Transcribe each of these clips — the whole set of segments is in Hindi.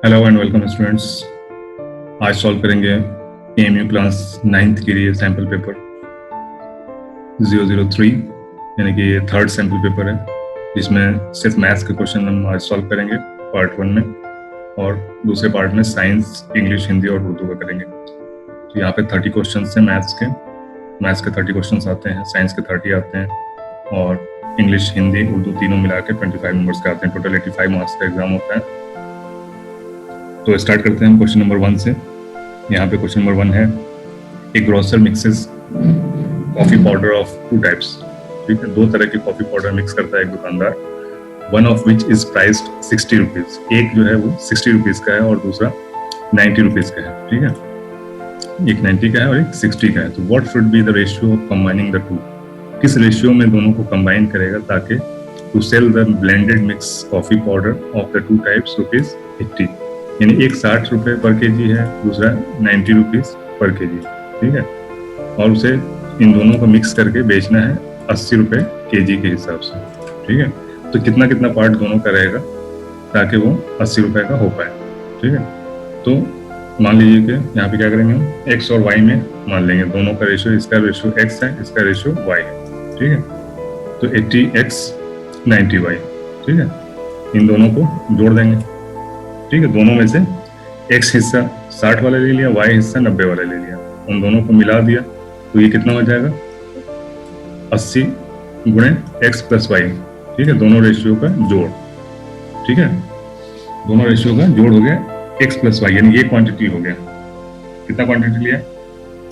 Hello and welcome students. आज सॉल्व करेंगे एएमयू क्लास 9th के लिए सैम्पल पेपर 003, यानी कि ये थर्ड सैम्पल पेपर है जिसमें सिर्फ मैथ्स के क्वेश्चन हम आज सॉल्व करेंगे पार्ट 1 में, और दूसरे पार्ट में साइंस, इंग्लिश, हिंदी और उर्दू का करेंगे। तो यहाँ पे 30 क्वेश्चन हैं मैथ्स के 30 क्वेश्चन आते हैं, साइंस के 30 आते हैं और इंग्लिश, हिंदी, उर्दू तीनों मिला के 25 नंबर्स के आते हैं। टोटल 85 मार्क्स का एग्जाम होता है। तो स्टार्ट करते हैं क्वेश्चन नंबर 1 से। यहाँ पे क्वेश्चन नंबर 1 है, a grocer mixes coffee powder of 2 types. ठीक है, 2 तरह के कॉफी पाउडर मिक्स करता है एक दुकानदार, one of which is priced 60 rupees. एक जो है वो 60 रुपीज का है और दूसरा 90 रुपीज का है। ठीक है, एक 90 का है और एक 60 का है। तो what should be the ratio of combining the two? किस रेशियो में दोनों को कंबाइन करेगा ताकि to sell the blended mix coffee powder of the 2 types ₹80, यानी एक 60 रुपए पर केजी है, दूसरा 90 रुपीज पर केजी। ठीक है, और उसे इन दोनों को मिक्स करके बेचना है 80 रुपए केजी के हिसाब से। ठीक है, तो कितना कितना पार्ट दोनों का रहेगा ताकि वो 80 रुपए का हो पाए। ठीक है, तो मान लीजिए कि यहाँ पे क्या करेंगे हम, एक्स और वाई में मान लेंगे दोनों का रेशियो, इसका रेशियो एक्स है, इसका रेशियो वाई है। ठीक है, तो 80x 90y। ठीक है, इन दोनों को जोड़ देंगे। ठीक है, दोनों में से x हिस्सा 60 वाला ले लिया, y हिस्सा 90 वाला ले लिया, उन दोनों को मिला दिया तो ये कितना हो जाएगा 80 गुणे x प्लस वाई। ठीक है, दोनों रेशियो का जोड़। ठीक है, दोनों रेशियो का जोड़ हो गया x प्लस वाई, यानी ये क्वांटिटी हो गया। कितना क्वांटिटी लिया?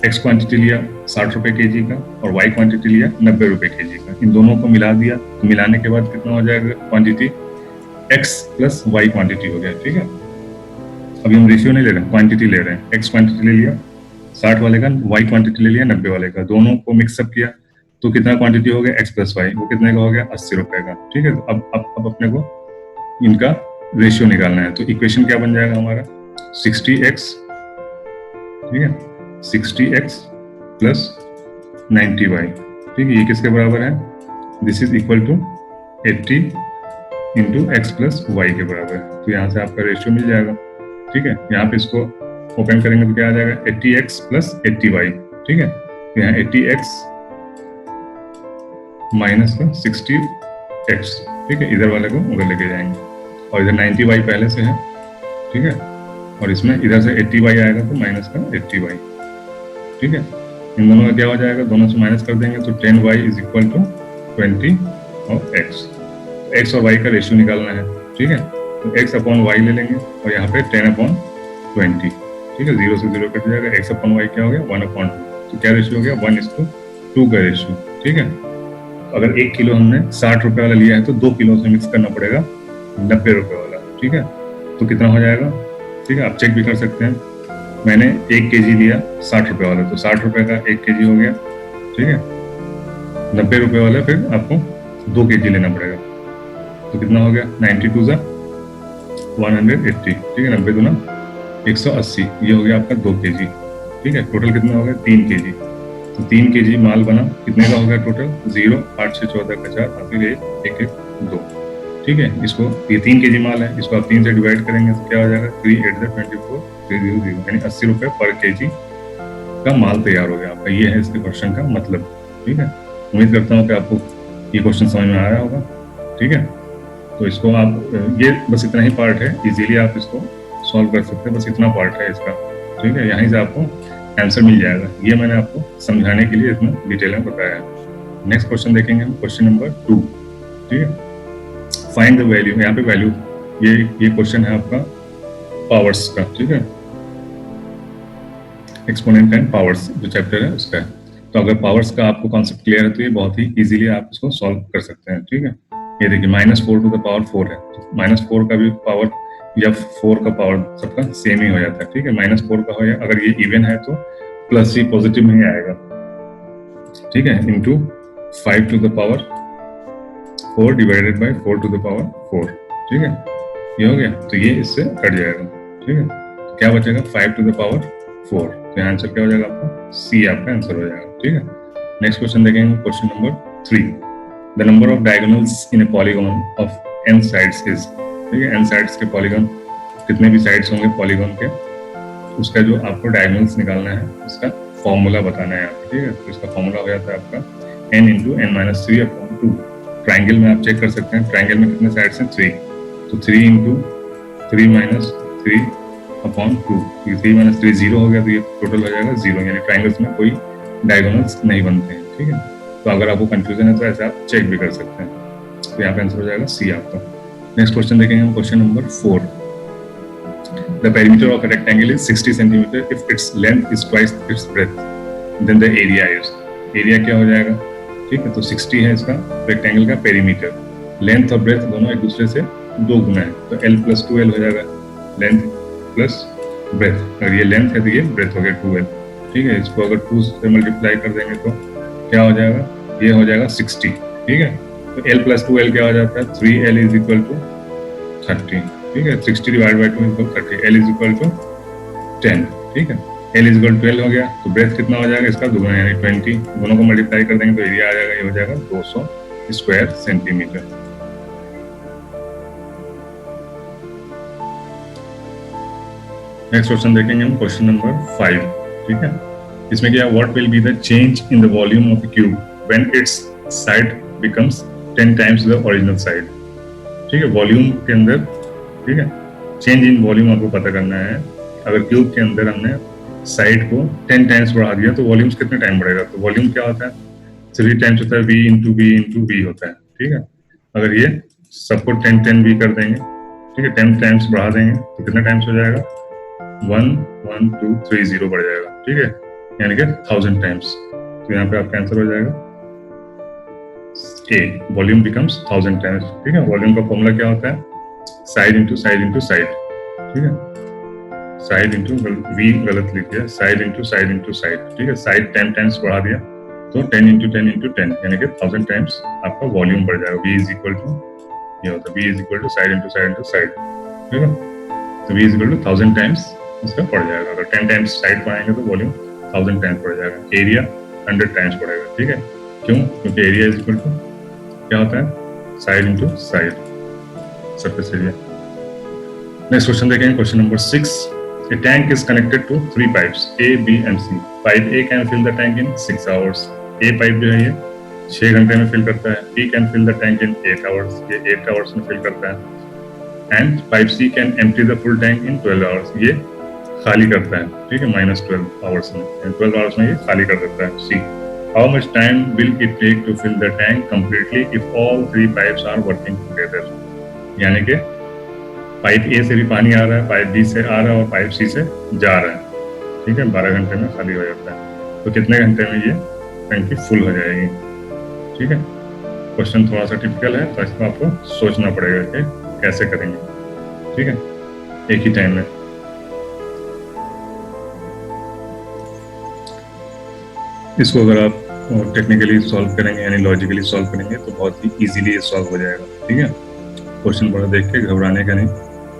x क्वांटिटी लिया 60 रुपए केजी का और y क्वांटिटी लिया 90 रुपए केजी का। इन दोनों को मिला दिया तो मिलाने के बाद कितना हो जाएगा क्वांटिटी? x प्लस वाई क्वांटिटी हो गया। ठीक है, अभी हम रेशियो नहीं ले रहे हैं, क्वांटिटी ले रहे हैं। x क्वांटिटी ले लिया 60 वाले का, y क्वांटिटी ले लिया 90 वाले का, दोनों को मिक्सअप किया तो कितना क्वांटिटी हो गया x प्लस वाई, वो कितने का हो गया 80 रुपए का। ठीक है, तो अब अपने को इनका रेशियो निकालना है। तो इक्वेशन क्या बन जाएगा हमारा 60x, ठीक है, 60x प्लस 90y। ठीक है, ये किसके बराबर है? This is equal to 80 into X plus Y के बराबर है। तो यहाँ से आपका रेशियो मिल जाएगा। ठीक है, यहाँ पे इसको ओपन करेंगे तो क्या आ जाएगा 80x प्लस 80y। ठीक है, तो यहाँ 80x माइनस का 60x। ठीक है, इधर वाले को उधर लेके जाएंगे और इधर 90y पहले से है। ठीक है, और इसमें इधर से 80y आएगा तो माइनस का 80y। ठीक है, इन दोनों का क्या हो जाएगा, दोनों से माइनस कर देंगे तो 10y इज इक्वल टू 20 और x। x और y का रेशियो निकालना है। ठीक है, तो x अपॉन y ले लेंगे और यहाँ पे 10 अपॉन 20। ठीक है, 0 से 0 कट जाएगा, x अपॉन y क्या हो गया 1 अपॉन 2। तो क्या रेशियो हो गया 1:2 का रेशियो। ठीक है, अगर 1 किलो हमने 60 रुपए वाला लिया है तो 2 किलो से मिक्स करना पड़ेगा 90 रुपए वाला। ठीक है, तो कितना हो जाएगा? ठीक है, आप चेक भी कर सकते हैं। मैंने 1 केजी लिया 60 रुपए वाला, तो 60 रुपए का 1 केजी हो गया। ठीक है, 90 रुपए वाला फिर आपको 2 केजी लेना पड़ेगा, तो कितना हो गया 92 × 180। ठीक है, 90 दूना 180, ये हो गया आपका 2 केजी। ठीक है, टोटल कितना हो गया 3 केजी। तो 3 केजी माल बना, कितने का हो गया टोटल? 0, 8 से 14 का 4, फिर 1, 1, 2। ठीक है, इसको ये 3 केजी माल है, इसको आप 3 से डिवाइड करेंगे तो क्या हो जाएगा 3 8 24 300, यानी 80 रुपए पर केजी का माल तैयार हो गया आपका। ये है इसके क्वेश्चन का मतलब। ठीक है, उम्मीद करता हूँ कि आपको ये क्वेश्चन समझ में आया होगा। ठीक है, तो इसको आप ये बस इतना ही पार्ट है, इजीली आप इसको सॉल्व कर सकते हैं, बस इतना पार्ट है इसका। ठीक है, यहीं से आपको आंसर मिल जाएगा। ये मैंने आपको समझाने के लिए इतना डिटेल में बताया है। नेक्स्ट क्वेश्चन देखेंगे हम, क्वेश्चन नंबर 2। ठीक है, फाइंड द वैल्यू। यहाँ पे वैल्यू, ये क्वेश्चन है आपका पावर्स का। ठीक है, एक्सपोनेंट एंड पावर्स जो चैप्टर है उसका है। तो अगर पावर्स का आपको कॉन्सेप्ट क्लियर है तो ये बहुत ही इजीली आप इसको सॉल्व कर सकते हैं। ठीक है, ये देखिए -4 टू द पावर 4 है, -4 का भी पावर या 4 का पावर सबका सेम ही हो जाता है। ठीक है, -4 का हो या अगर ये इवन है तो प्लस ही पॉजिटिव में ही आएगा। ठीक है, into 5 to the power 4 divided by 4 to the power 4। ठीक है, ये हो गया, तो ये इससे कट जाएगा। ठीक है, तो क्या बचेगा 5 टू द पावर 4। तो आंसर क्या हो जाएगा आपका सी, आपका आंसर हो जाएगा। ठीक है, नेक्स्ट क्वेश्चन देखेंगे, question number 3। The number of diagonals in A polygon of n sides is। ठीक है, n sides के पॉलीगॉन कितने भी साइड्स होंगे पॉलीगॉन के, उसका जो आपको डायगोनल्स निकालना है उसका फॉर्मूला बताना है आपको, ठीक है। तो इसका फॉर्मूला हो जाता है आपका n into N minus 3/2। Triangle में आप चेक कर सकते हैं, ट्राइंगल में कितने साइड्स हैं, 3, तो 3 इंटू 3 माइनस 3/2, 3 माइनस 3 0 हो गया, तो ये टोटल हो जाएगा 0, यानी ट्राइंगल्स में कोई डायगोनल्स नहीं बनते हैं, ठीक है। तो अगर आपको कंफ्यूजन है तो ऐसे आप चेक भी कर सकते हैं। तो यहाँ पे आंसर हो जाएगा सी आपका। नेक्स्ट क्वेश्चन देखेंगे हम, question number 4। The perimeter of a rectangle is 60 centimetre if its length is twice its breadth, then the area is, area क्या हो जाएगा, ठीक है। तो 60 है इसका रेक्टेंगल का पेरीमीटर, लेंथ और ब्रेथ दोनों एक दूसरे से 2 गुना है, तो l + 2l हो जाएगा, लेंथ प्लस ब्रेथ। अगर ये लेंथ है तो ये ब्रेथ हो गया 2l, ठीक है। इसको अगर 2 से मल्टीप्लाई कर देंगे तो क्या हो जाएगा, ये हो जाएगा 60, ठीक है। तो l + 2l क्या हो जाता है, 3l = 30, ठीक है। 60 / 2 = 30, l = 10, ठीक है। l = 12 हो गया, तो ब्रेथ कितना हो जाएगा इसका, दुगना यानी 20, दोनों को मल्टीप्लाई कर देंगे तो एरिया आ जाएगा, ये हो जाएगा 200 स्क्वायर सेंटीमीटर। नेक्स्ट क्वेश्चन देखेंगे हम, क्वेश्चन नंबर 5, ठीक है। इसमें क्या, what will be the change in the volume of a cube when it's side becomes 10 times the original side, ठीक है। वॉल्यूम के अंदर, ठीक है, चेंज इन वॉल्यूम आपको पता करना है। अगर क्यूब के अंदर हमने साइड को 10 टाइम्स बढ़ा दिया तो वॉल्यूम्स कितने टाइम बढ़ेगा, तो वॉल्यूम क्या होता है, 3 टाइम्स होता है, v into v into v होता है, ठीक है। अगर ये सबको 10 10 v कर देंगे, ठीक है, 10 टाइम्स बढ़ा देंगे तो कितना टाइम्स हो जाएगा, 1 1 2 3 0 बढ़ जाएगा, ठीक है, यानी कि 1000 टाइम्स। तो यहाँ पे आपका आंसर हो जाएगा ए, वॉल्यूम बिकम्स 1000 टाइम्स, ठीक है। वॉल्यूम का फॉर्मूला क्या होता है, side into side into side, ठीक है। साइड इंटू v गलत लिख दिया, side into side into side, ठीक है। साइड 10 टाइम्स बढ़ा दिया तो 10 इंटू 10 इंटू 10 यानी कि 1000 टाइम्स आपका वॉल्यूम बढ़ जाएगा। v = ये होता है, v = side into side into side, ठीक है। तो v = 1000 टाइम्स इसका बढ़ जाएगा। अगर 10 टाइम्स साइड बढ़ाएंगे तो वॉल्यूम 1000 टाइम्स बढ़ जाएगा। एरिया 100 टाइम्स बढ़ेगा, ठीक है। क्यों, क्योंकि एरिया क्या होता है, side into side, surface area. Next question देखेंगे, question number 6। A tank is connected to 3 pipes A, B and C. Pipe A can fill the tank in 6 hours. A pipe जो है ये 6 घंटे में फिल करता है। B can fill the tank in 8 hours. ये 8 hours में फिल करता है। And pipe C can empty the full tank in 12 hours. ये खाली करता है, ठीक है, -12 hours में, 12 hours में ये खाली कर देता है। C. How much time will it take to fill the tank completely if all 3 pipes are working together? यानी कि पाइप ए से भी पानी आ रहा है, पाइप बी से आ रहा है और पाइप सी से जा रहा है, ठीक है। 12 घंटे में खाली हो जाता है। तो कितने घंटे में ये टंकी फुल हो जाएगी, ठीक है। क्वेश्चन थोड़ा सा टिपिकल है तो इसको आपको सोचना पड़ेगा कि कैसे करेंगे, ठीक है, एक ही टाइम में। इसको अगर आप टेक्निकली सॉल्व करेंगे यानी लॉजिकली सॉल्व करेंगे तो बहुत ही इजीली सॉल्व हो जाएगा, ठीक है। क्वेश्चन बड़ा देख के घबराने का नहीं,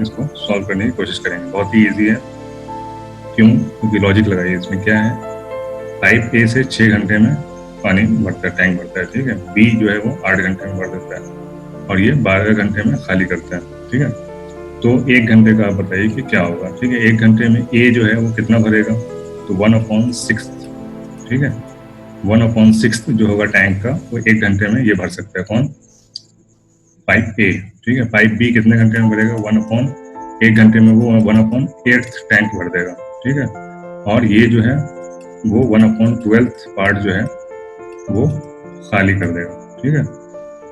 इसको सॉल्व करने की कोशिश करेंगे, बहुत ही इजी है। क्यों, क्योंकि लॉजिक लगाइए। इसमें क्या है, पाइप ए से 6 घंटे में पानी भरता है, टैंक भरता है, ठीक है। बी जो है वो 8 घंटे में भर देता है और ये 12 घंटे में खाली करता है, ठीक है। तो 1 घंटे का आप बताइए कि क्या होगा, ठीक है। 1 घंटे में ए जो है वो कितना भरेगा, तो 1/6, ठीक है। 1/6 जो होगा टैंक का वो 1 घंटे में ये भर सकता है, कौन, पाइप ए, ठीक है। पाइप बी कितने घंटे में भरेगा, 1/1 घंटे में वो 1/8 टैंक भर देगा, ठीक है। और ये जो है वो 1/12 पार्ट जो है वो खाली कर देगा, ठीक है।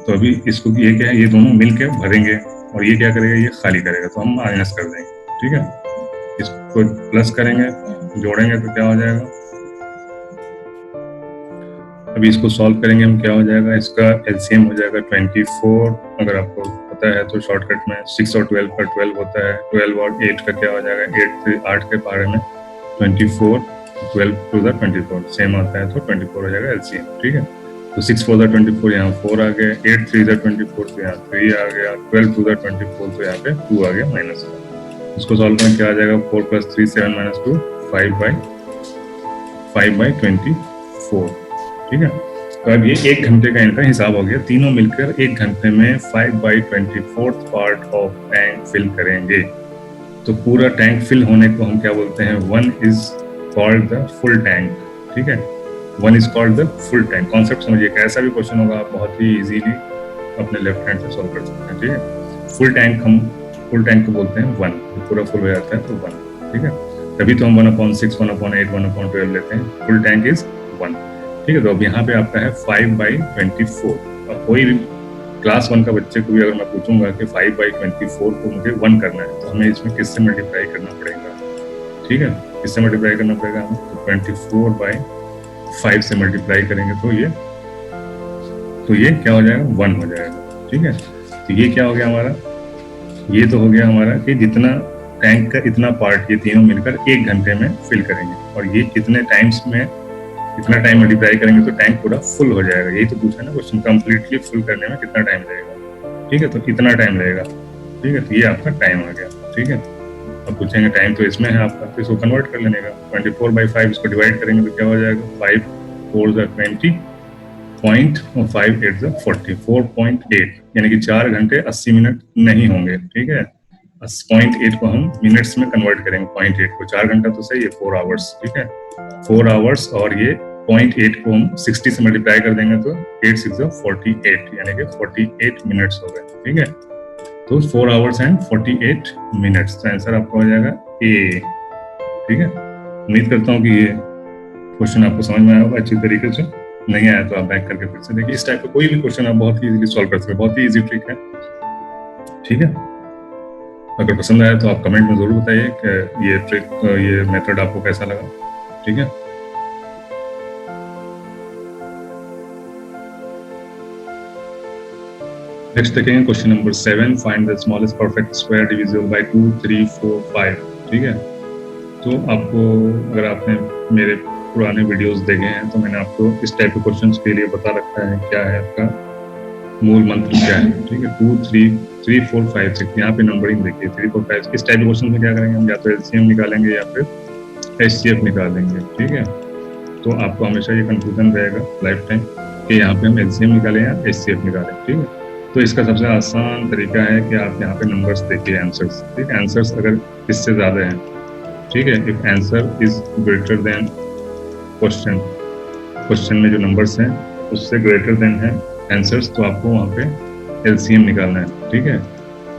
तो अभी इसको ये क्या है, ये दोनों मिलके भरेंगे और ये क्या करेगा, ये खाली करेगा, तो हम माइनस कर देंगे, ठीक है। इसको प्लस करेंगे, जोड़ेंगे तो क्या हो जाएगा, अभी इसको सॉल्व करेंगे हम, क्या हो जाएगा, इसका एलसीएम हो जाएगा 24। अगर आपको पता है तो शॉर्टकट में 6 और 12 का 12 होता है, 12 और 8 का क्या हो जाएगा, 8 के बारे में 24, 12 to the 24 सेम आता है तो 24 हो जाएगा एलसीएम, ठीक है। तो 6 4 the 24 यहाँ 4 आ गया, 8 3 the 24 तो यहाँ 3 आ गया, 12 2 the 24 तो यहाँ पे 2 आ गया माइनस का। इसको सॉल्व करना क्या आ जाएगा, 4 + 3 7 - 2 5/24, ठीक है। तो अब ये 1 घंटे का इनका हिसाब हो गया, तीनों मिलकर 1 घंटे में 5/24 पार्ट ऑफ टैंक फिल करेंगे। तो पूरा टैंक फिल होने को हम क्या बोलते हैं, 1 is called the full tank, ठीक है, 1 is called the full tank. Concept समझिए, कैसा भी क्वेश्चन होगा आप बहुत ही इजीली अपने लेफ्ट हैंड से सॉल्व कर सकते हैं, ठीक है। फुल टैंक को बोलते हैं 1, पूरा फुल हो जाता है तो 1, ठीक है। तभी तो हम 1/6, 1/8, 1/12 लेते हैं। फुल टैंक इज 1, ठीक है। तो अब यहाँ पे आपका है 5/24। अब कोई भी क्लास 1 का बच्चे को भी अगर मैं पूछूंगा कि 5/24 को मुझे 1 करना है, तो हमें इसमें किससे मल्टीप्लाई करना पड़ेगा, ठीक है, किससे मल्टीप्लाई करना पड़ेगा हमें, तो 24/5 से मल्टीप्लाई करेंगे तो ये क्या हो जाएगा, 1 हो जाएगा, ठीक है। तो ये क्या हो गया हमारा, ये तो हो गया हमारा कि जितना टैंक का इतना पार्ट ये तीनों मिलकर 1 घंटे में फिल करेंगे, और ये कितने टाइम्स में इतना टाइम मल्टीप्लाई करेंगे तो टैंक पूरा फुल हो जाएगा। यही तो पूछा ना क्वेश्चन, कंप्लीटली फुल करने में कितना टाइम लगेगा, ठीक है, तो कितना टाइम लगेगा, ठीक है। तो ये आपका टाइम आ गया, ठीक है। अब पूछेंगे टाइम तो इसमें है आपका, तो इसको कन्वर्ट कर लेने का, 24/5 इसको डिवाइड करेंगे तो क्या हो जाएगा, 5 4 20 पॉइंट और 5 8 40, 4.8, यानी कि 4 घंटे 80 मिनट नहीं होंगे, ठीक है। 0.8 को हम मिनट्स में कन्वर्ट करेंगे, 0.8 को 4 घंटा तो सही है, 4 आवर्स, ठीक है, 4 आवर्स, और ये 0.8 को हम 60 से मल्टीप्लाई कर देंगे तो 8 6 48, यानी कि 48 मिनट्स हो गए, ठीक है। तो 4 आवर्स एंड 48 मिनट्स, तो आंसर आपका हो जाएगा ए, ठीक है। उम्मीद करता हूँ कि ये क्वेश्चन आपको समझ में आया होगा अच्छी तरीके से। नहीं आया तो आप बैक करके फिर से देखिए। इस टाइप का कोई भी क्वेश्चन आप बहुत ही इजीली सॉल्व कर सकते हैं, बहुत ही इजी ट्रिक है, ठीक है। अगर पसंद आया तो आप कमेंट में जरूर बताइए कि ये ट्रिक, ये मेथड आपको कैसा लगा, ठीक है। नेक्स्ट देखेंगे question number 7, find the smallest perfect square divisible by 2 3 4 5, ठीक है। तो आपको, अगर आपने मेरे पुराने वीडियोस देखे हैं तो मैंने आपको इस टाइप के क्वेश्चंस के लिए बता रखा है क्या है आपका मूल मंत्र क्या है, ठीक है। 2 3 3 4 5 6, यहाँ पे नंबरिंग देखिए, 3 4 5। इस टाइप के क्वेश्चन में क्या करेंगे हम, या तो एलसीएम निकालेंगे या फिर एचसीएफ निकालेंगे, ठीक है। तो आपको हमेशा ये कंफ्यूजन रहेगा लाइफ टाइम कि यहाँ पे हम एलसीएम निकालें या एचसीएफ निकालें, ठीक है। तो इसका सबसे आसान तरीका है कि आप यहाँ पे नंबर्स देखिए, आंसर्स, ठीक है। आंसर्स अगर इससे ज्यादा हैं, ठीक है, if answer is greater than question में जो नंबर्स हैं उससे ग्रेटर देन है आंसर्स, तो आपको वहाँ पे एलसीएम निकालना है, ठीक है।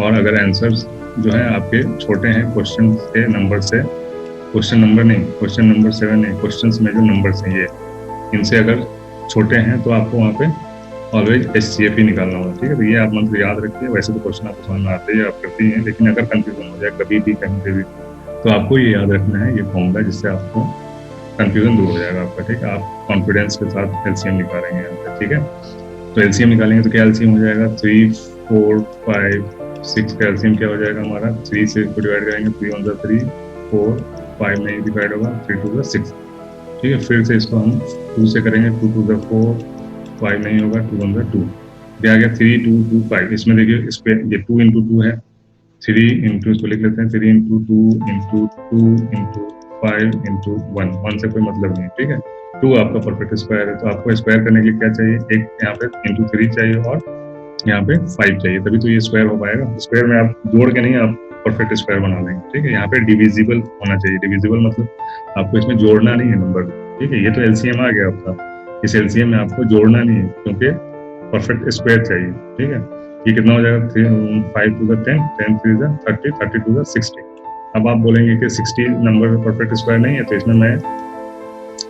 और अगर आंसर्स जो है आपके छोटे हैं क्वेश्चन के नंबर से, क्वेश्चन नंबर 7 नहीं, क्वेश्चंस में जो नंबर्स हैं ये, इनसे अगर छोटे हैं तो आपको वहाँ पे ऑलवेज एचसीएफ ही निकालना होगा, ठीक है। तो ये आप मंत्र याद रखिए। वैसे तो क्वेश्चन आपको समझ में आते ही आप करते ही हैं, लेकिन अगर कंफ्यूजन हो जाए कभी भी कहीं पे भी, तो आपको ये याद रखना है ये फॉर्मूला, जिससे आपको कंफ्यूजन दूर हो जाएगा आपका, ठीक है। आप कॉन्फिडेंस के साथ एलसीएम निकालेंगे यहाँ पे, ठीक है। तो एलसीएम निकालेंगे तो क्या एलसीएम हो जाएगा, 3 4 5 6 का एलसीएम क्या हो जाएगा हमारा, 3 से इसको डिवाइड करेंगे, 3 1 3 4 5 में डिवाइड होगा, 3 2 6, ठीक है। फिर से इसको हम 2 से करेंगे, 2 2 4 5 नहीं होगा, 2 1 2, क्या आ गया 3 2 2 5। इसमें देखिए इस पे ये 2 into 2 है, 3 into, इसको लिख लेते हैं 3 into 2 into 2 into 5 into 1 से कोई मतलब नहीं, ठीक है। 2 आपका परफेक्ट स्क्वायर है, तो आपको स्क्वायर करने के लिए क्या चाहिए, एक यहाँ पे into 3 चाहिए और यहाँ पे 5 चाहिए, तभी तो ये स्क्वायर हो पाएगा। स्क्वायर में आप जोड़ के नहीं, आप परफेक्ट स्क्वायर बना लेंगे, ठीक है। यहाँ पे डिविजिबल होना चाहिए, डिविजिबल मतलब आपको इसमें जोड़ना नहीं है नंबर, ठीक है। ये तो एलसीएम आ गया आपका, इस एलसीएम में आपको जोड़ना नहीं है क्योंकि परफेक्ट स्क्वायर चाहिए, ठीक है। ये कितना हो जाएगा, 5 2 10 10 3 30 30 2 60। अब आप बोलेंगे कि 60 नंबर परफेक्ट स्क्वायर नहीं है, तो इसमें मैं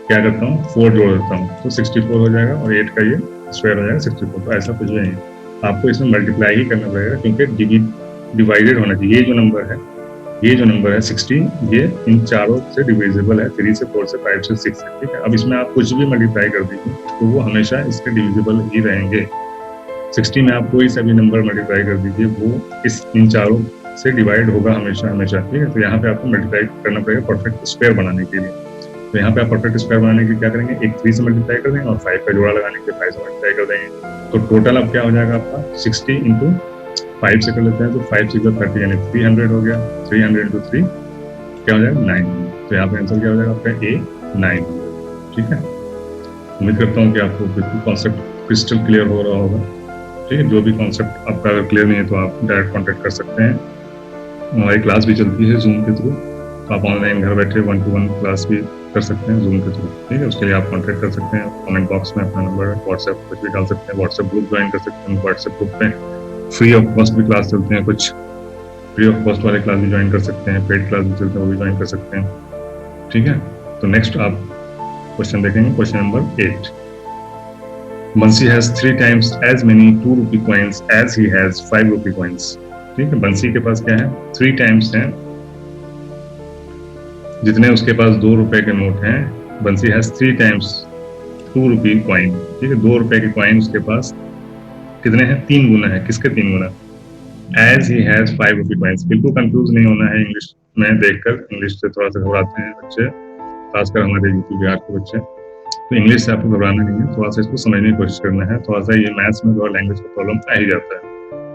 क्या करता हूँ, 4 जोड़ देता हूँ, तो 64 हो जाएगा, और 8 का ये स्क्वायर हो जाएगा 64। तो ऐसा कुछ भी नहीं है, आपको इसमें मल्टीप्लाई ही करना पड़ेगा क्योंकि डिवाइडेड होना चाहिए। ये जो नंबर है 60, ये इन चारों से डिविजिबल है, 3 से 4 से 5 से 6 से, ठीक है। अब इसमें आप कुछ भी मल्टीप्लाई कर दीजिए तो वो हमेशा इसके डिविजिबल ही रहेंगे। 60 में आप कोई सा भी नंबर मल्टीप्लाई कर दीजिए, वो इन चारों से डिवाइड होगा हमेशा, ठीक है। तो यहाँ पे आपको मल्टीप्लाई करना पड़ेगा परफेक्ट स्क्वायर बनाने के लिए। तो यहाँ पे आप परफेक्ट स्क्वायर बनाने के लिए क्या करेंगे, एक 3 से मल्टीप्लाई कर देंगे और 5 का जोड़ा लगाने के लिए 5 से मल्टीप्लाई कर देंगे। तो टोटल अब क्या हो जाएगा आपका 60 into 5 से कर लेते हैं, तो 5 6 30 यानी 300 हो गया, 300 into 3 क्या हो जाएगा 900। तो यहाँ पे आंसर क्या हो जाएगा आपका A 900, ठीक है। उम्मीद करता हूँ कि आपको बिल्कुल कॉन्सेप्ट क्रिस्टल क्लियर हो रहा होगा, ठीक है। जो भी कॉन्सेप्ट आपका अगर क्लियर नहीं है तो आप डायरेक्ट कॉन्टेक्ट कर सकते हैं हमारी क्लास भी चलती है जूम के थ्रू, तो आप ऑनलाइन घर बैठे 1-to-1 क्लास भी कर सकते हैं जूम के थ्रू। ठीक है, उसके लिए आप कॉन्टैक्ट कर सकते हैं, कमेंट बॉक्स में अपना नंबर व्हाट्सएप कुछ भी डाल सकते हैं, व्हाट्सएप ग्रुप ज्वाइन कर सकते हैं। व्हाट्सएप ग्रुप में फ्री ऑफ कॉस्ट भी क्लास चलते हैं, कुछ फ्री ऑफ कॉस्ट वाले क्लास भी ज्वाइन कर सकते हैं, पेड क्लास भी चलते हैं वो भी ज्वाइन कर सकते हैं। ठीक है, तो नेक्स्ट आप क्वेश्चन देखेंगे, क्वेश्चन नंबर 8। बंसी has 3 times as many 2 rupee coins as he has 5 rupee coins। ठीक है, बंसी के पास क्या है, 3 times हैं जितने उसके पास 2 रुपए के नोट हैं। बंसी हैज 3 times 2 rupee कॉइन। ठीक है, 2 रुपए के कॉइन उसके पास कितने हैं, 3 गुना है। किसके 3 गुना? As he has 5 rupee coins। बिल्कुल कंफ्यूज नहीं होना है इंग्लिश में देखकर, इंग्लिश से थोड़ा सा घबराते हैं बच्चे, खासकर हमारे यूपी बिहार के बच्चे। तो इंग्लिश से आपको घबराना नहीं है, थोड़ा सा इसको समझने की कोशिश करना है। थोड़ा सा ये मैथ्स में थोड़ा लैंग्वेज का प्रॉब्लम आ ही जाता है।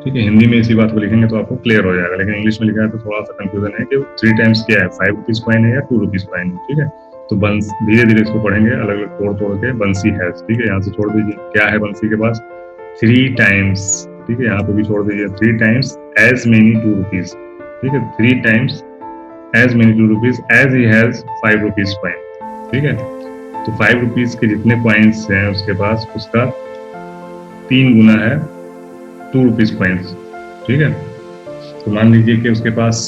ठीक है, हिंदी में इसी बात को लिखेंगे तो आपको क्लियर हो जाएगा, लेकिन इंग्लिश में लिखा है तो थोड़ा सा कंफ्यूजन है कि 3 times क्या है, 5 rupees कॉइन है या 2 rupees कॉइन है। ठीक है, तो बंस धीरे धीरे इसको पढ़ेंगे अलग अलग तोड़ के। बंसी हैज, ठीक है, यहाँ से छोड़ दीजिए, क्या है बंसी के पास, 3 times। ठीक है, यहाँ पे भी छोड़ दीजिए, 3 times as many 2 rupees। ठीक है, 3 times as many 2 rupees as he has 5 rupees coin. ठीक है, तो 5 rupees के जितने कॉइन्स हैं उसके पास, उसका 3 गुना है 2 rupees कॉइन्स। ठीक है, तो मान लीजिए कि उसके पास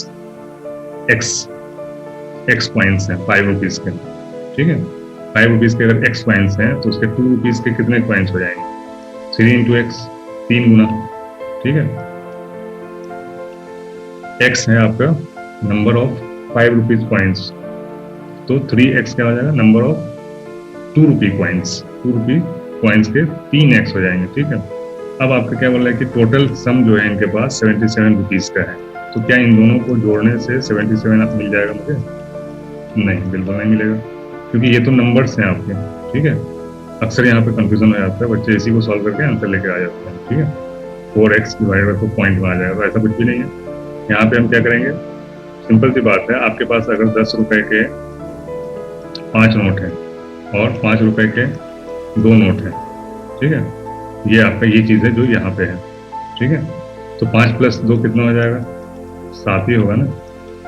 x कॉइन्स हैं 5 rupees के। ठीक है, 5 rupees के अगर x कॉइन्स हैं तो उसके 2 rupees के कितने कॉइन्स हो जाएंगे, 3 into x, 3 गुना। ठीक है, x है आपका नंबर ऑफ 5 rupees कॉइन्स, तो 3x क्या हो जाएगा, number of 2 rupee coins. 2 rupee coins के 3x हो जाएंगे। ठीक है, अब आपका क्या बोल रहा है कि टोटल सम जो है इनके पास 77 rupees का है, तो क्या इन दोनों को जोड़ने से 77 मिल जाएगा मुझे? नहीं, बिल्कुल नहीं मिलेगा, क्योंकि ये तो नंबर्स हैं आपके। ठीक है, अक्सर यहाँ पे कंफ्यूजन हो जाता है, बच्चे इसी को सॉल्व करके आंसर लेके आ जाते हैं। ठीक है, 4x डिवाइडेड तो पॉइंट में आ जाएगा, तो ऐसा कुछ भी नहीं है। यहाँ पे हम क्या करेंगे, सिंपल सी बात है, आपके पास अगर 10 रुपए के 5 नोट हैं और 5 रुपए के 2 नोट हैं। ठीक है, ये आपका ये चीज़ है जो यहाँ पे है। ठीक है, तो 5 + 2 कितना हो जाएगा, 7 ही होगा ना।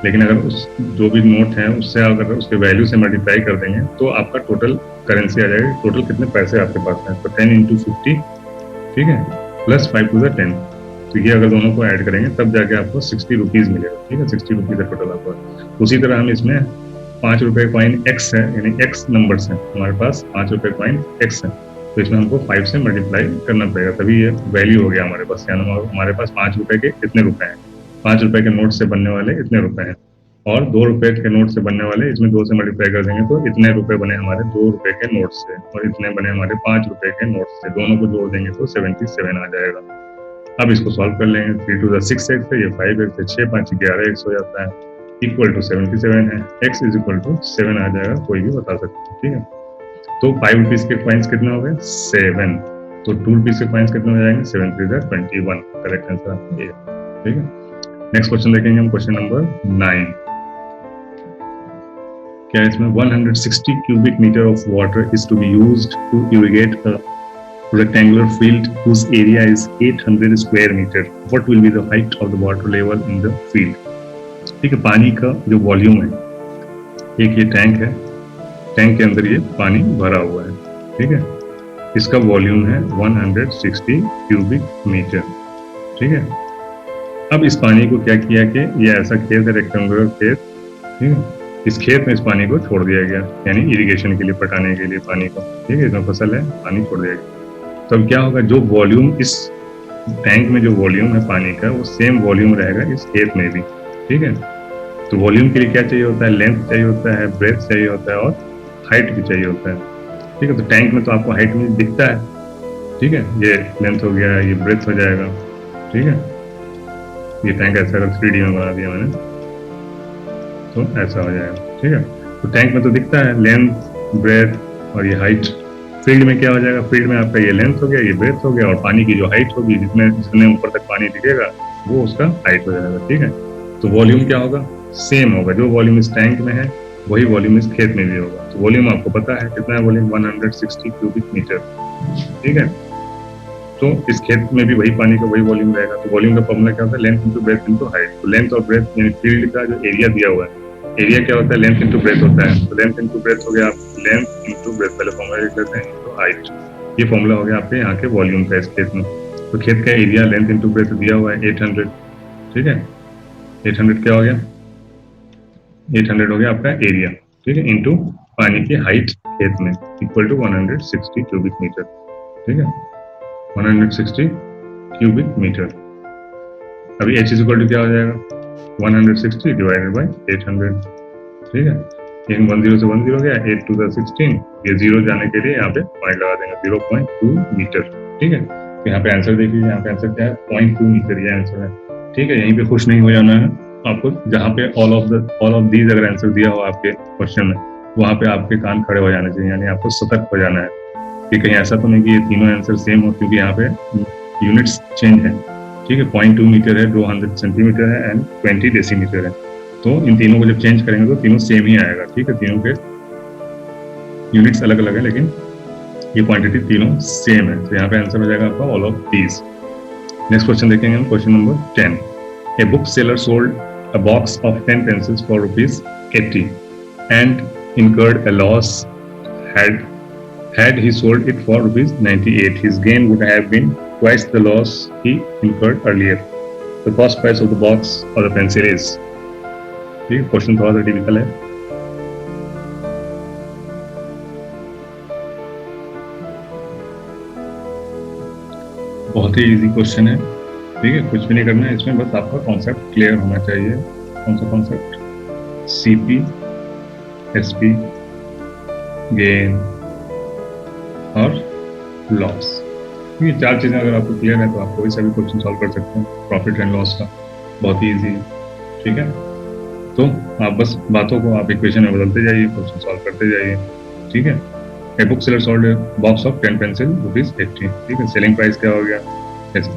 लेकिन अगर उस जो भी नोट है उससे अगर उसके वैल्यू से मल्टीप्लाई कर देंगे तो आपका टोटल करेंसी आ जाएगी, टोटल कितने पैसे आपके पास हैं, तो 10 into 50। ठीक है, +5 to the 10, तो ये अगर दोनों को ऐड करेंगे तब जाके आपको 60 rupees मिलेगा। ठीक है, 60 rupees है टोटल आपका। उसी तरह हम इसमें 5 रुपए कॉइन x है, यानी x नंबर्स हैं हमारे पास, 5 रुपए कॉइन x है, तो इसमें हमको 5 से मल्टीप्लाई करना पड़ेगा, तभी ये वैल्यू हो गया हमारे पास। यानी हमारे पास 5 रुपए के इतने रुपए हैं, 5 रुपए के नोट से बनने वाले इतने रुपए हैं, और 2 रुपए के नोट से बनने वाले, इसमें 2 से मल्टीप्लाई कर देंगे तो इतने रुपए बने हमारे 2 रुपए के नोट से, और इतने बने हमारे 5 रुपए के नोट से। दोनों को जोड़ देंगे तो 77 आ जाएगा। अब इसको सॉल्व कर लेंगे, 3 to the 6x है, ये 5x है, 6 5 11x हो जाता है, इक्वल टू 77 है, x इज इक्वल टू 7 आ जाएगा, कोई भी बता सकते हैं। ठीक है, तो 5 रुपीज के कॉइन्स कितने हो गए, 7, तो 2 रुपीज के कॉइन्स कितने हो जाएंगे, 7 3 21, करेक्ट आंसर आपका ये। ठीक है, नेक्स्ट क्वेश्चन देखेंगे हम, क्वेश्चन नंबर 9। क्या इसमें 160 cubic meter of water is to be used to irrigate a rectangular field whose area is 800 square meter. What will be the height of the water level in the field? ठीक है, पानी का जो वॉल्यूम है, एक ये टैंक है, टैंक के अंदर ये पानी भरा हुआ है। ठीक है, इसका वॉल्यूम है 160 क्यूबिक मीटर। ठीक है, अब इस पानी को क्या किया कि ये ऐसा खेत है, रेक्टेंगुलर खेत। ठीक है, इस खेत में इस पानी को छोड़ दिया गया, यानी इरिगेशन के लिए, पटाने के लिए पानी को। ठीक है, इसमें फसल है, पानी छोड़ दिया गया। तो अब क्या होगा, जो वॉल्यूम इस टैंक में जो वॉल्यूम है पानी का, वो सेम वॉल्यूम रहेगा इस खेत में भी। ठीक है, तो वॉल्यूम के लिए क्या चाहिए होता है, लेंथ चाहिए होता है, ब्रेथ चाहिए होता है, और हाइट भी चाहिए होता है। ठीक है, तो टैंक में तो आपको हाइट में दिखता है। ठीक है, ये लेंथ हो गया, ये ब्रेथ हो जाएगा। ठीक है, ये टैंक ऐसा अगर 3D में बना दिया मैंने तो ऐसा हो जाएगा। ठीक है, तो टैंक में तो दिखता है लेंथ, ब्रेथ और ये हाइट। फील्ड में क्या हो जाएगा, फील्ड में आपका ये लेंथ हो गया, ये ब्रेथ हो गया, और पानी की जो हाइट होगी, जितने ऊपर तक पानी दिखेगा वो उसका हाइट हो जाएगा। ठीक है, तो वॉल्यूम क्या होगा, सेम होगा, जो वॉल्यूम इस टैंक में है वही वॉल्यूम इस खेत में भी होगा। तो वॉल्यूम आपको पता है कितना है, वॉल्यूम 160 क्यूबिक मीटर। ठीक है, तो इस खेत में भी वही पानी का वही वॉल्यूम रहेगा। तो वॉल्यूम का फॉर्मूला क्या होता है? Length into breadth into height. तो लेंथ और ब्रेथ यानी फील्ड का जो एरिया दिया हुआ है, एरिया क्या होता है? लेंथ इंटू ब्रेथ होता है। तो लेंथ इंटू ब्रेथ हो गया, आप लेंथ इंटू ब्रेथ पहले फॉर्मूला लिख लेते हैं, इंटू हाइट। ये फॉर्मूला हो गया आपके यहाँ के वॉल्यूम का इस खेत में। तो खेत का एरिया लेंथ इंटू ब्रेथ दिया हुआ है 800, ठीक है। 800 क्या हो गया? 800 हो गया आपका एरिया, ठीक है, इंटू पानी की हाइट खेत में, इक्वल टू 160 क्यूबिक मीटर, ठीक है, 160 क्यूबिक मीटर। अभी h इज इक्वल टू क्या हो जाएगा? 160 डिवाइडेड बाई 800, ठीक है। 10 से 10 गया, 8 टू 16, ये 0 जाने के लिए यहाँ पे पॉइंट लगा देंगे, 0.2 मीटर, ठीक है। तो यहाँ पे आंसर देख लीजिए, यहाँ पे आंसर क्या है? 0.2 मीटर, ये आंसर है, ठीक है। यहीं पे खुश नहीं हो जाना है आपको, जहाँ पे ऑल ऑफ दीज अगर आंसर दिया हो आपके क्वेश्चन में, वहाँ पे आपके कान खड़े हो जाने चाहिए, यानी आपको सतर्क हो जाना है कि कहीं ऐसा तो नहीं कि ये तीनों आंसर सेम हो, क्योंकि यहाँ पे यूनिट्स चेंज है, ठीक है। 0.2 मीटर है, 200 सेंटीमीटर है एंड 20 डेसीमीटर है। तो इन तीनों को जब चेंज करेंगे तो तीनों सेम ही आएगा, ठीक है। तीनों के यूनिट्स अलग अलग है, लेकिन ये क्वांटिटी तीनों सेम है। तो यहाँ पे आंसर हो जाएगा आपका all of these. Next question देखेंगे हम, question number 10। A book seller sold a box of 10 pencils for ₹80 and incurred a loss. Had he sold it for ₹98, his gain would have been twice the loss he incurred earlier. The cost price of the box or the pencil is. ठीक है, क्वेश्चन थोड़ा सा टिपिकल है। बहुत ही इजी क्वेश्चन है, ठीक है। कुछ भी नहीं करना है इसमें, बस आपका कॉन्सेप्ट क्लियर होना चाहिए। कौन सा कॉन्सेप्ट? सीपी, एसपी, गेन और लॉस। ये चार चीजें अगर आपको क्लियर है तो आप कोई सा भी क्वेश्चन सॉल्व कर सकते हैं प्रॉफिट एंड लॉस का, बहुत ही इजी है, ठीक है। तो आप बस बातों को आप इक्वेशन में बदलते जाइए, क्वेश्चन सॉल्व करते जाइए, ठीक है। A book seller sold a box of 10 pencil ₹80, ठीक है। सेलिंग प्राइस क्या हो गया? ऐसे,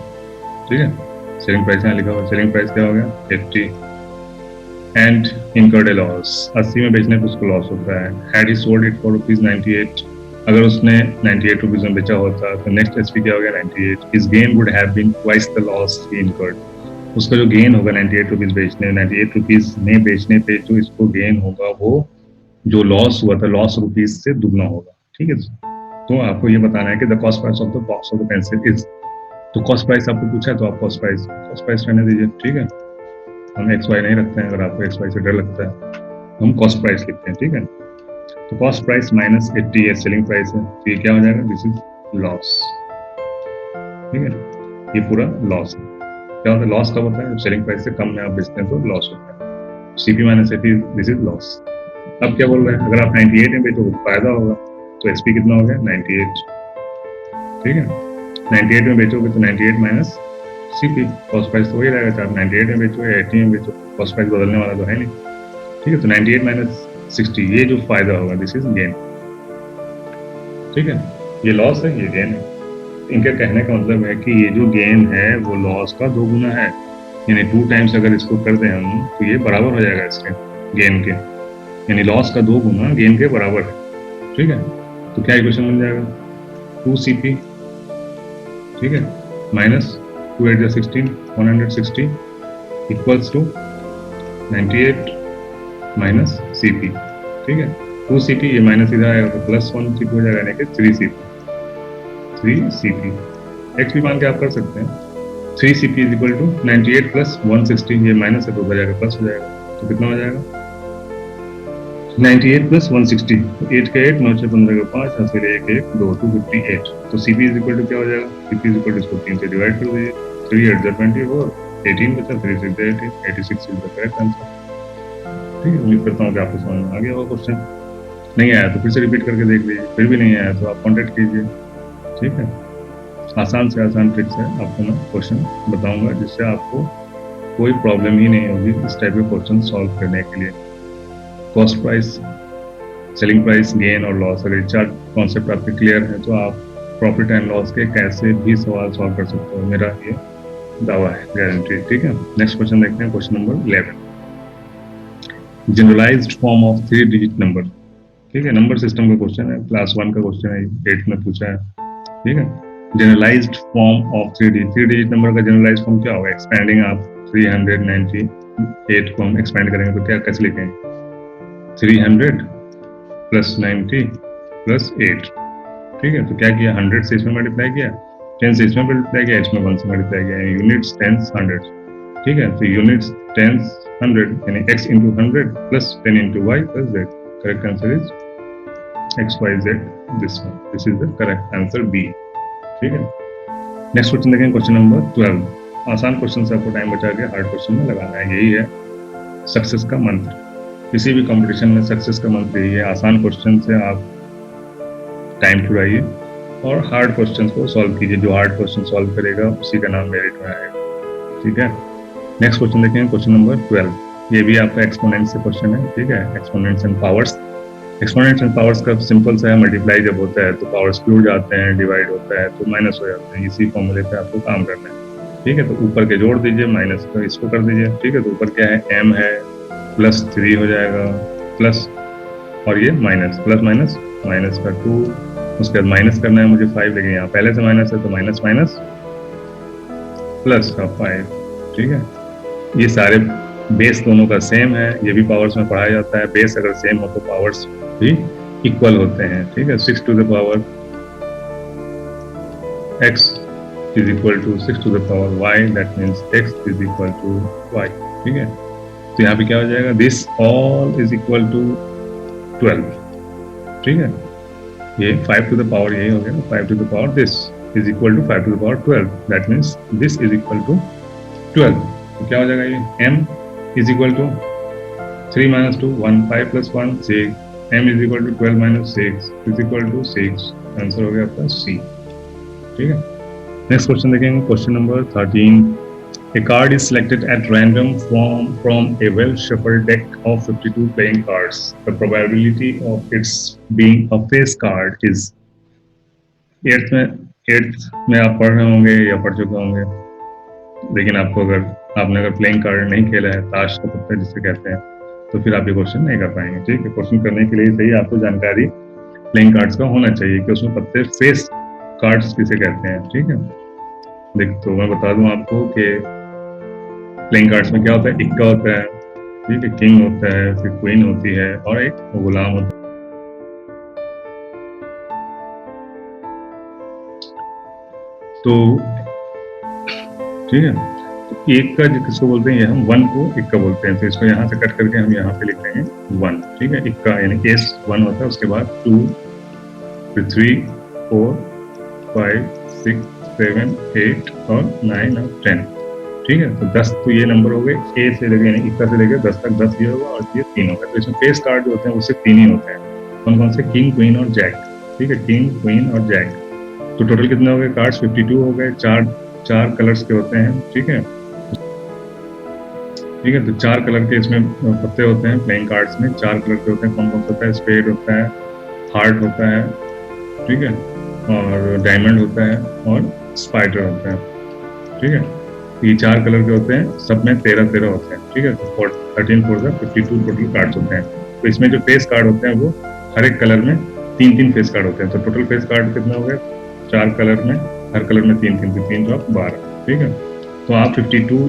ठीक है। सेलिंग प्राइस यहाँ लिखा हुआ है, सेलिंग प्राइस क्या हो गया? 80 एंड इनकर्ड ए लॉस, 80 में बेचने पर उसको लॉस होता है। Had he sold it for ₹98, अगर उसने 98 रुपीज में बेचा होता तो नेक्स्ट एसपी क्या हो गया? 98। His gain would have been twice the loss he incurred, उसका जो गेन होगा 98 रुपीज बेचने, 98 रुपीज में बेचने पे जो इसको गेन होगा वो जो लॉस हुआ था लॉस रुपीज से दुगना होगा, ठीक है। तो आपको ये बताना है कि the cost price of the box of the pencil is, तो कॉस्ट प्राइस आपको पूछा है तो आप कॉस्ट प्राइस रहने दीजिए, ठीक है। हम एक्स वाई नहीं रखते हैं, अगर आपको एक्स वाई से डर लगता है हम कॉस्ट प्राइस लिखते हैं, ठीक है। तो कॉस्ट प्राइस माइनस 80 है, सेलिंग प्राइस है, तो ये क्या हो जाएगा? दिस इज लॉस, ठीक है। ये पूरा लॉस है। क्या होता है? लॉस कब होता है? सेलिंग प्राइस से कम में आप बेचते हैं तो लॉस होता है। CP minus AP, this is loss. अब क्या बोल रहे हैं? अगर आप 98 में बेचोगे तो फायदा होगा, तो एसपी कितना हो गया? 98, ठीक है। 98 में बेचोगे तो 98 माइनस सीपी, कॉस्ट प्राइस तो वही रहेगा, चाहे 98 में बेचो या 80 में बेचो, कॉस्ट प्राइस बदलने वाला तो है नहीं, ठीक है। तो 98 माइनस 60, ये जो फायदा होगा दिस इज गेन, ठीक है। ये लॉस है, ये गेन है। इनके कहने का मतलब है कि ये जो गेन है वो लॉस का 2 गुना है, यानी 2 टाइम्स अगर इसको कर दें हम तो ये बराबर हो जाएगा इसके गेन के, यानी लॉस का 2 गुना गेन के बराबर है, ठीक है। तो क्या इक्वेशन बन जाएगा? 2CP, ठीक है, minus 2 8 16, 160 equals to 98 minus CP, ठीक है। 2CP, ये माइनस इधर आएगा तो प्लस 1CP हो जाएगा, यानी कि 3CP। एक्स भी मान के आप कर सकते हैं। 3CP is equal to 98 plus 160, ये माइनस है तो हो जाएगा प्लस हो जाएगा, तो कितना हो जाएगा? 98 प्लस 160, 8 का 8, 9 से 15 का 5, और फिर 1 1 2 258। तो CP इज इक्वल टू क्या हो जाएगा? CP इज इक्वल टू इसको 3 से डिवाइड कर दीजिए, 3 8 24, 18 बचा, 3 6 18, 86 इज द करेक्ट आंसर, ठीक है। उम्मीद करता हूँ कि आपको समझ में आ गया होगा क्वेश्चन। नहीं आया तो फिर से रिपीट करके देख लीजिए, फिर भी नहीं आया तो आप कॉन्टेक्ट कीजिए, ठीक है। आसान से आसान ट्रिक्स है, आपको मैं क्वेश्चन बताऊंगा जिससे आपको कोई प्रॉब्लम ही नहीं होगी इस टाइप के क्वेश्चन सॉल्व करने के लिए। Cost price, selling price, gain और लॉस, अगर 4 कॉन्सेप्ट आपके क्लियर हैं तो आप प्रॉफिट एंड लॉस के कैसे भी सवाल सॉल्व कर सकते हो, मेरा ये दावा है, गारंटी, ठीक है। नेक्स्ट क्वेश्चन देखते हैं, question number 11। Generalized form of 3 digit number, ठीक है। नंबर सिस्टम का क्वेश्चन है, क्लास 1 का क्वेश्चन है, 8 में पूछा है, ठीक है। Generalized form of 3 digit number का जनरलाइज्ड फॉर्म क्या होगा? एक्सपेंडिंग आप 398 को हम एक्सपेंड करेंगे तो क्या कैसे लिखेंगे? 300 प्लस 90 प्लस 8। ठीक है, तो क्या किया? 100 से इसमें मल्टीप्लाई किया, 10 से इसमें मल्टीप्लाई किया, इसमें 1 से मल्टीप्लाई किया, यूनिट्स टेंस 100। ठीक है, तो यूनिट्स टेंस 100 यानी x into 100 plus 10 into Y plus Z. Correct answer is XYZ, this one. This is the correct answer B. ठीक है, नेक्स्ट क्वेश्चन देखें, क्वेश्चन नंबर 12। आसान क्वेश्चन से आपको टाइम बचा के हार्ड क्वेश्चन में लगाना है। यही है सक्सेस का मंत्र। किसी भी कंपटीशन में सक्सेस का मंत्र यही है, आसान क्वेश्चन से आप टाइम छुड़ाइए और हार्ड क्वेश्चन को सॉल्व कीजिए। जो हार्ड क्वेश्चन सॉल्व करेगा उसी का नाम मेरिट में आएगा। ठीक है, नेक्स्ट क्वेश्चन देखें, क्वेश्चन नंबर 12। ये भी आपका एक्सपोनेंट से क्वेश्चन है। ठीक है, exponents and powers. Exponents and powers का सिंपल सा है, मल्टीप्लाई जब होता है तो पावर्स की उड़ जाते हैं, डिवाइड होता है तो माइनस हो जाते हैं। इसी फॉर्मूले पे आपको काम करना है। ठीक है, तो ऊपर के जोड़ दीजिए, माइनस का इसको कर दीजिए। ठीक है, तो ऊपर क्या है? m है, प्लस 3 हो जाएगा, प्लस और ये माइनस, प्लस माइनस माइनस का 2, उसके बाद माइनस करना है मुझे 5, लेकिन यहाँ पहले से माइनस है तो माइनस माइनस प्लस का 5। ठीक है, ये सारे बेस दोनों का सेम है, ये भी पावर्स में पढ़ाया जाता है। बेस अगर सेम हो तो पावर्स भी इक्वल होते हैं। ठीक है, 6 to the power x is equal to 6 to the power y, that means x is equal to y। ठीक है, तो यहाँ पे क्या हो जाएगा? This all is equal to 12। ठीक है, ये 5 टू द पावर यही हो गया, 5 to the power this is equal to 5 to the power 12, that means this is equal to 12। तो क्या हो जाएगा? ये m is equal to 3 minus 2 1, 5 plus 1 6, m is equal to 12 minus 6 is equal to 6। Answer हो गया आपका C। ठीक है, नेक्स्ट क्वेश्चन देखेंगे, question number 13। A card is selected at random from a well-shuffled deck of 52 playing cards. The probability of its being a face card is 8th में आप पढ़ रहे होंगे या पढ़ चुके होंगे, लेकिन आपने अगर प्लेइंग कार्ड नहीं खेला है, ताश का पत्ता जिसे कहते हैं, तो फिर आप ये क्वेश्चन नहीं कर पाएंगे। ठीक है, क्वेश्चन करने के लिए सही आपको जानकारी प्लेइंग कार्ड्स का होना चाहिए कि उसमें पत्ते फेस कार्ड्स किसे कहते हैं। ठीक है, देख तो मैं बता दूं आपको कि प्लेइंग कार्ड्स में क्या होता है? इक्का होता है, ठीक है, किंग होता है, फिर क्वीन होती है और एक गुलाम होता है। तो ठीक है, तो एक का किसको बोलते हैं? ये हम 1 को इक्का बोलते हैं, तो इसको यहाँ से कट करके हम यहाँ पे लिख लेंगे 1। ठीक है, इक्का यानी केस 1 होता है, उसके बाद 2, फिर 3, 4, 5, 6, 7, 8 और 9 और 10। ठीक है, तो 10 तो ये नंबर हो गए, ए से लेकर यानी इक्का से लेकर 10 तक 10 ये होगा और ये 3 होगा। तो इसमें फेस कार्ड जो होते हैं उससे 3 ही होते हैं। कौन कौन से? किंग, क्वीन और जैक। ठीक है, किंग, क्वीन और जैक। तो टोटल कितने हो गए कार्ड्स? 52 हो गए। चार कलर्स के होते हैं। ठीक है, ठीक है, तो 4 कलर के इसमें पत्ते होते हैं प्लेइंग कार्ड्स में। 4 कलर के होते हैं। कौन कौन सा होता है? स्पेड होता है, हार्ट होता है, ठीक है, और डायमंड होता है और स्पाइडर होता है। ठीक है, ये 4 कलर के होते हैं, सब में 13 होते हैं। ठीक है, तो 13 4 52 टोटल कार्ड्स होते हैं। तो इसमें जो फेस कार्ड होते हैं वो हर एक कलर में 3 फेस कार्ड होते हैं। तो टोटल फेस कार्ड कितने हो गए? 4 कलर में, हर कलर में 3 तो आप 12। ठीक है, तो आप 52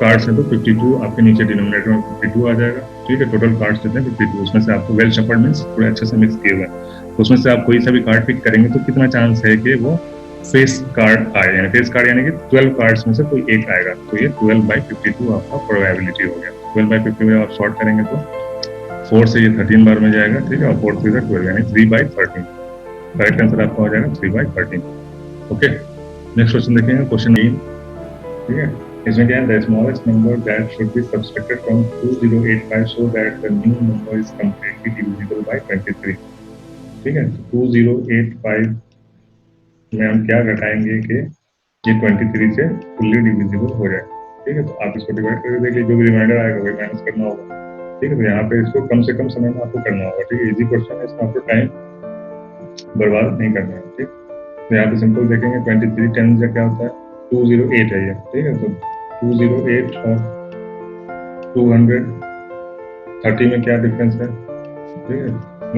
कार्ड्स हैं तो 52 आपके नीचे डिनोमिनेटर में 52 आ जाएगा। ठीक है, टोटल कार्ड्स कितने? 52। उसमें से आपको वेल शफल्ड मींस थोड़े अच्छे से मिक्स किए हुए हैं, तो उसमें से आप कोई सा भी कार्ड पिक करेंगे तो कितना चांस है कि वो फेस कार्ड आए, यानी फेस कार्ड यानी कि 12 कार्ड्स में से कोई एक आएगा। तो ये 12/52 आपका प्रोबेबिलिटी हो गया। 12/50 में आप शॉर्ट करेंगे तो 4 से ये 13 बार में जाएगा। ठीक है, और 4 से 12 यानी 3/13। करेक्ट आंसर आपका हो जाएगा 3/13। ओके, नेक्स्ट क्वेश्चन देखेंगे, क्वेश्चन 3। ठीक है, इसमें क्या है? The smallest number that should be subtracted from 2085 so that the new number is completely divisible by 23। ठीक है, 2085 में हम क्या घटाएंगे कि ये 23 से फुल्ली डिविजिबल हो जाए। ठीक है, तो आप इसको डिवाइड करके देख लीजिए, जो भी रिमाइंडर आएगा वही माइनस करना होगा। ठीक है, तो यहाँ पे इसको कम से कम समय में आपको करना होगा। ठीक है, इजी क्वेश्चन है, इसमें आपको टाइम बर्बाद नहीं करना है। ठीक, तो यहाँ पे सिंपल देखेंगे 23 10 से क्या होता है? 208 है ये। ठीक है, तो 208 और 230 में क्या डिफरेंस है? ठीक है,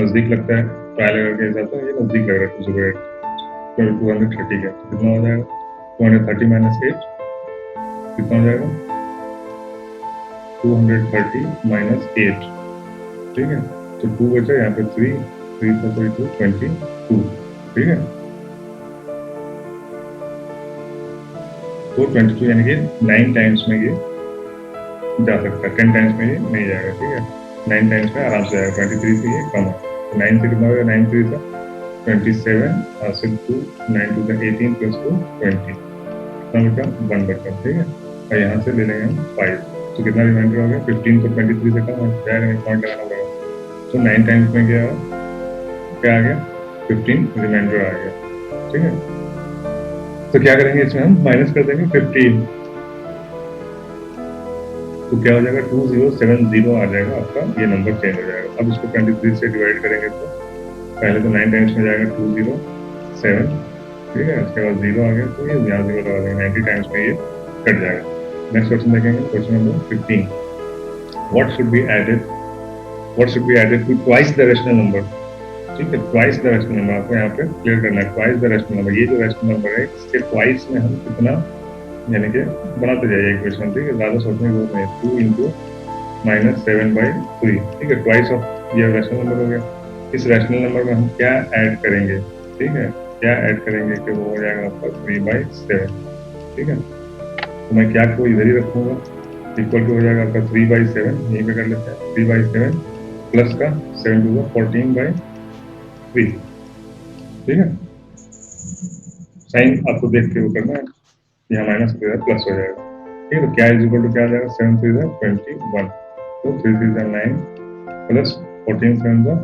नजदीक लगता है, ट्रायल के हिसाब से ये नजदीक लग रहा है 208। 230 का, तो कितना हो जाएगा 230 माइनस 8 कितना हो जाएगा 230 माइनस 8, ठीक है। तो 2 बचा यहाँ पे 3 + 3 22, ठीक है। तो 22 यानी कि 9 टाइम्स में ये जा सकता है, 10 टाइम्स में ये नहीं जाएगा, ठीक है। 9 टाइम्स में आराम से जाएगा, 23 से ये कम है। 9 से कितना होगा, 9 3 सा 27 और फिर 2 9 2 का 18 + 2 20, कितना बचा 1 बचा, ठीक है। और यहाँ से ले लेंगे हम 5, तो कितना रिमाइंडर हो गया 15, तो 23 से कम है, जाएगा नहीं, पॉइंट लगाना पड़ेगा। तो 9 टाइम्स में क्या आ गया 15 रिमाइंडर आ गया, ठीक है। तो क्या करेंगे इसमें हम माइनस कर देंगे 15, तो क्या हो जाएगा 2070 आ जाएगा आपका, ये नंबर चेंज हो जाएगा। अब इसको 23 से डिवाइड करेंगे तो पहले तो 9 टाइम्स में जाएगा 207, ठीक है। उसके बाद 0 आ गया, तो ये यहाँ 0 लगा देंगे, 90 टाइम्स में ये कट जाएगा। नेक्स्ट क्वेश्चन देखेंगे, question number 15, what should be added to twice the rational number, ठीक है। ट्वाइस द रैशनल नंबर आपको यहाँ पे क्लियर करना है। ट्वाइस द रैशनल नंबर, ये जो रैशनल नंबर है इसके ट्वाइस में हम कितना यानी कि बनाते जाइए इक्वेशन, ठीक है। ज़्यादा सोचने की जरूरत नहीं, 2 × -7/3, ठीक है। ट्वाइस ऑफ ये रैशनल नंबर हो गया। इस रैशनल नंबर में हम क्या ऐड करेंगे, ठीक है, क्या ऐड करेंगे कि वो हो जाएगा आपका 3/7, ठीक है। तो मैं क्या को इधर ही रखूंगा, इक्वल टू हो जाएगा आपका 3/7, यहीं पे कर लेते हैं 3/7 प्लस का 7 2 14/3, ठीक है। साइन आपको देख के वो करना है, यहाँ माइनस हो जाएगा प्लस हो जाएगा, ठीक है। तो क्या इज इक्वल टू क्या आ जाएगा 7 3 21, तो 3 3 9 प्लस 14 7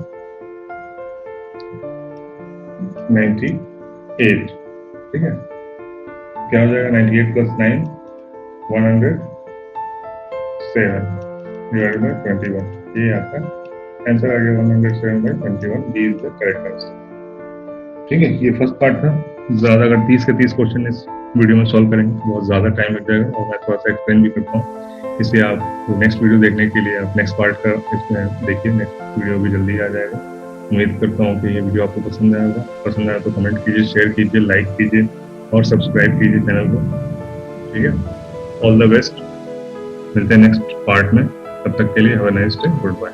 98, ठीक है। क्या हो जाएगा 98 + 9 107 डिवाइडेड बाय 21, ये आपका आंसर आ गया 107/21, D is the correct answer, ठीक है। ये फर्स्ट पार्ट था। ज़्यादा अगर 30 के 30 क्वेश्चन इस वीडियो में सॉल्व करेंगे बहुत ज़्यादा टाइम लग जाएगा, और मैं थोड़ा सा एक्सप्लेन भी करता हूँ, इसलिए आप नेक्स्ट वीडियो देखने के लिए आप नेक्स्ट पार्ट का इसमें देखिए, नेक्स्ट वीडियो भी जल्दी आ जाएगा। उम्मीद करता हूँ कि ये वीडियो आपको पसंद आएगा। पसंद आया तो कमेंट कीजिए, शेयर कीजिए, लाइक कीजिए और सब्सक्राइब कीजिए चैनल को, ठीक है। ऑल द बेस्ट, मिलते हैं नेक्स्ट पार्ट में, तब तक के लिए have a nice day, good bye.